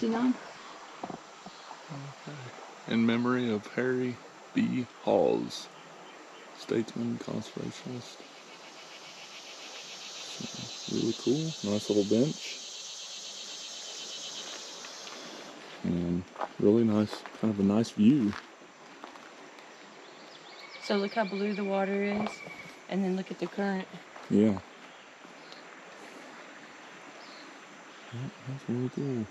69. Okay. In memory of Harry B. Hawes, statesman, conservationist. So, really cool. Nice little bench. And really nice, kind of a nice view. So look how blue the water is, and then look at the current. Yeah. That's really cool.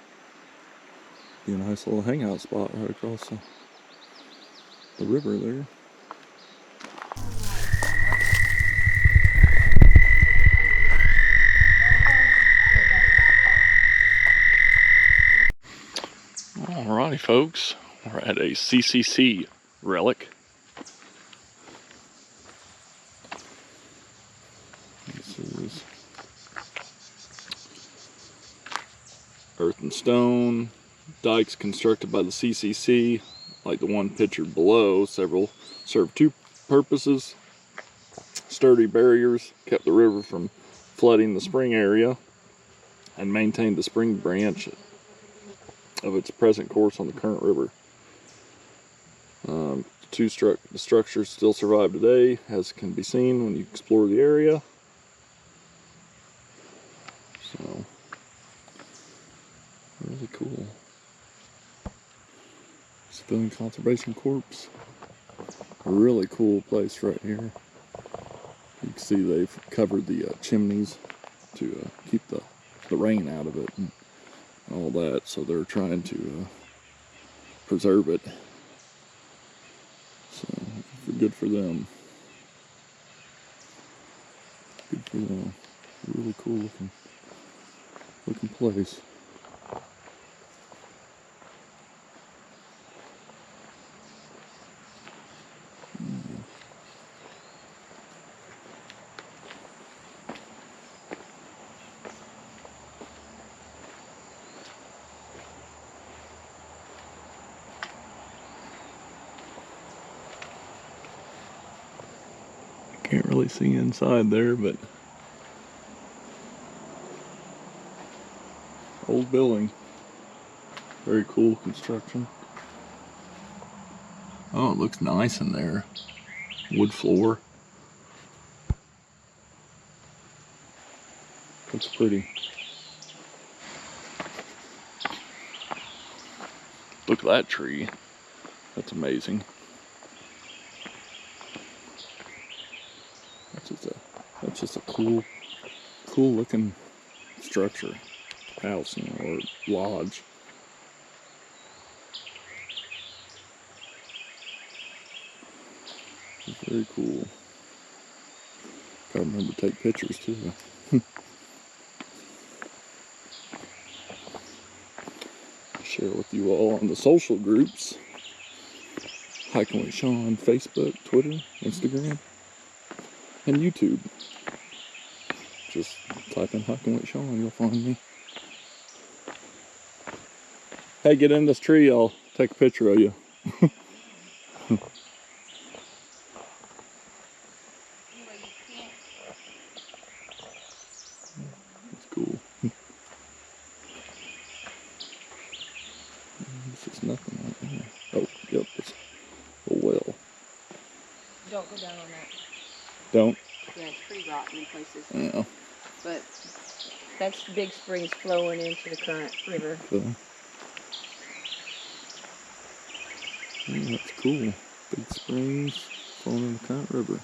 Be a nice little hangout spot right across the river there. Alrighty, folks. We're at a CCC relic. This is earth and stone dikes constructed by the CCC, like the one pictured below. Several served two purposes. Sturdy barriers kept the river from flooding the spring area and maintained the spring branch of its present course on the current river. The structures still survive today, as can be seen when you explore the area. So, really cool. Civilian Conservation Corps. A really cool place right here. You can see they've covered the chimneys to keep the rain out of it and all that, so they're trying to preserve it. So, good for them. Good for them. Really cool looking place. Can't really see inside there, but old building. Very cool construction. Oh, it looks nice in there. Wood floor. Looks pretty. Look at that tree. That's amazing. That's just a cool looking structure, house, or lodge. It's very cool. Gotta remember to take pictures too. Share with you all on the social groups. Hiking with Shawn, Facebook, Twitter, Instagram, and YouTube. Just type in Hiking with Shawn, you'll find me. Hey, get in this tree, I'll take a picture of you. That's cool. This is nothing right there. Oh, yep, it's a well. Don't go down on that. Don't? Yeah, it's pretty rotten in places. Yeah. But that's big springs flowing into the current river. Okay. Yeah, that's cool. Big springs flowing in the current river.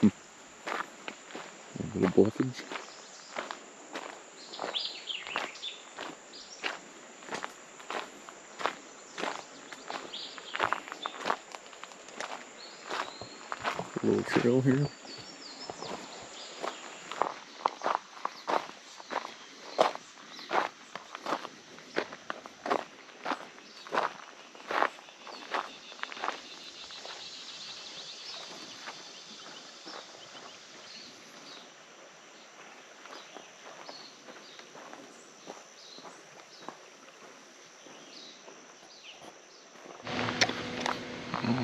A bit of bluffage. A little trail here.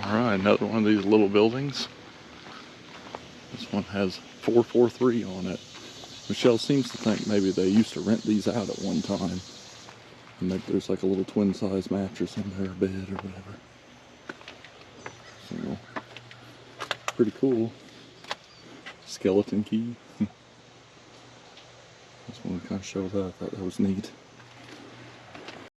Alright, another one of these little buildings. This one has 443 on it. Michelle seems to think maybe they used to rent these out at one time. And maybe there's like a little twin size mattress in there, bed or whatever. So, pretty cool. Skeleton key. Just wanted to kind of show that. I thought that was neat.